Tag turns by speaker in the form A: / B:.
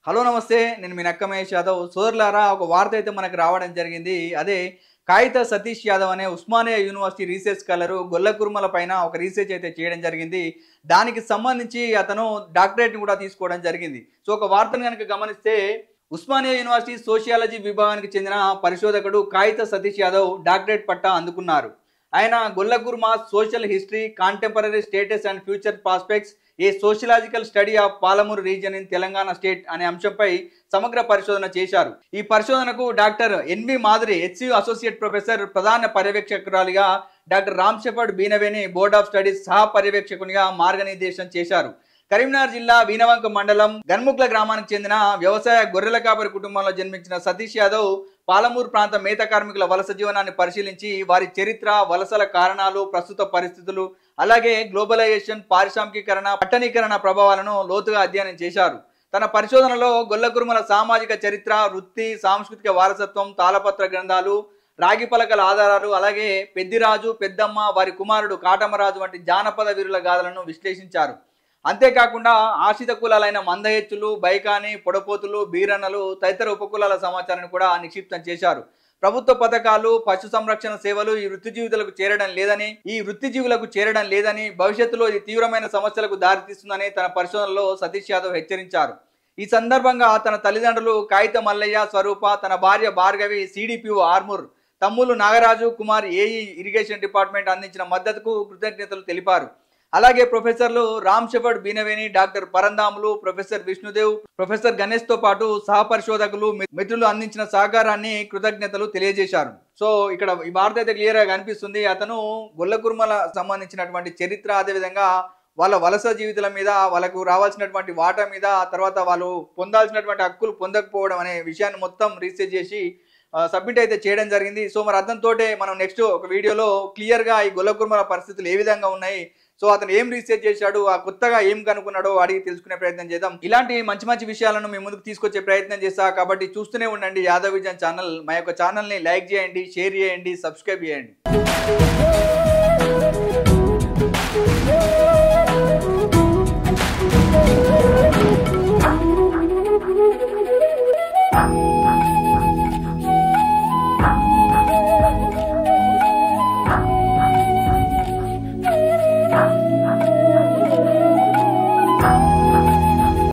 A: Hello నమస్తే. నేను మీ నక్క మహేష్ యాదవ్. సోదరులారా, ఒక వార్త అయితే మనకు రావడం జరిగింది. అదే కాగిత సతీష్ యాదవ్ అనే ఉస్మానియా యూనివర్సిటీ రీసెర్చ్ స్కాలరు గొల్ల కుర్మల పైన ఒక రీసెర్చ్ అయితే చేయడం జరిగింది. దానికి సంబంధించి అతను డాక్టరేట్‌ని కూడా తీసుకోవడం జరిగింది. సో, ఒక వార్తను గనుక గమనిస్తే ఉస్మానియా యూనివర్సిటీ సోషియాలజీ విభాగానికి చెందిన పరిశోధకుడు కాగిత సతీష్ యాదవ్ డాక్టరేట్ పట్టా అందుకున్నారు. ఆయన Golla Kurma social history, contemporary status and future prospects, a sociological study of Palamuru region in Telangana state అనే అంశంపై సమగ్ర పరిశోధన చేశారు. ఈ పరిశోధనకు doctor NV Madhuri HCU associate professor, ప్రధాన పర్యవేక్షకురాలిగా doctor Ram Shepherd Beenaveni board of studies సహ పర్యవేక్షకునిగా మార్గనిర్దేశం చేశారు. కరీంనగర్ జిల్లా వీనవంక మండలం గన్ముక్ల గ్రామానికి చెందిన వ్యవసాయ గొర్రెల కాపరి కుటుంబంలో జన్మించిన సతీష్ యాదవ్ పాలమూరు ప్రాంత మేత కార్మికుల వలస జీవనాన్ని పరిశీలించి వారి చరిత్ర, వలసల కారణాలు, ప్రస్తుత పరిస్థితులు, అలాగే గ్లోబలైజేషన్, పారిశ్రామికీకరణ, పట్టణీకరణ ప్రభావాలను లోతుగా అధ్యయనం చేశారు. తన పరిశోధనలో గొల్ల కుర్మల సామాజిక చరిత్ర, వృత్తి, సాంస్కృతిక వారసత్వం, తాళపత్ర గ్రంథాలు, రాగి పలకల ఆధారాలు, అలాగే పెద్దిరాజు, పెద్దమ్మ, వారి కుమారుడు కాటమరాజు వంటి జానపద వీరుల గాథలను విశ్లేషించారు. అంతేకాకుండా ఆశ్రిత కులాలైన మందహెచ్చులు, బైకాని, పొడపోతులు, బీరన్నలు తదితర ఉపకులాల సమాచారాన్ని కూడా నిక్షిప్తం చేశారు. ప్రభుత్వ పథకాలు, పశు సంరక్షణ సేవలు ఈ వృత్తిజీవులకు చేరడం లేదని, భవిష్యత్తులో ఇది తీవ్రమైన సమస్యలకు దారితీస్తుందని తన పరిశోధనలో సతీష్ యాదవ్ హెచ్చరించారు. ఈ సందర్భంగా తన తల్లిదండ్రులు కాగిత మల్లయ్య, స్వరూప, తన భార్య భార్గవి, సిడిపిఓ ఆర్మూర్, తమ్ముళ్ళు Nagaraju, Kumar AE irrigation department అందించిన మద్దతుకు కృతజ్ఞతలు తెలిపారు. అలాగే ప్రొఫెసర్లు Ram Shepherd Beenaveni, doctor Parandhamulu, professor Vishnudev, professor Ganesh తో పాటు సహపరిశోధకులు, మిత్రులు అందించిన సహకారాన్ని కృతజ్ఞతలు తెలియజేశారు. సో ఇక్కడ ఈ వార్త అయితే క్లియర్ గా కనిపిస్తుంది. అతను గొల్ల కుర్మల సంబంధించినటువంటి చరిత్ర, అదేవిధంగా వాళ్ళ వలస జీవితాల మీద, వాళ్ళకు రావాల్సినటువంటి వాటా మీద, తర్వాత వాళ్ళు పొందాల్సినటువంటి హక్కులు పొందకపోవడం అనే విషయాన్ని మొత్తం రీసెర్చ్ చేసి సబ్మిట్ అయితే చేయడం జరిగింది. సో మరి అతనితోటే మనం నెక్స్ట్ ఒక వీడియోలో క్లియర్ గా ఈ గొల్ల కుర్మల పరిస్థితులు ఏ విధంగా ఉన్నాయి, సో అతను ఏం రీసెర్చ్ చేశాడు, ఆ కొత్తగా ఏం కనుక్కున్నాడో అడిగి తెలుసుకునే ప్రయత్నం చేద్దాం. ఇలాంటి మంచి మంచి విషయాలను మీ ముందుకు తీసుకొచ్చే ప్రయత్నం చేస్తా. కాబట్టి చూస్తూనే ఉండండి యాదవ్ విజన్ ఛానల్. మా యొక్క ఛానల్ని లైక్ చేయండి, షేర్ చేయండి, సబ్స్క్రైబ్ చేయండి.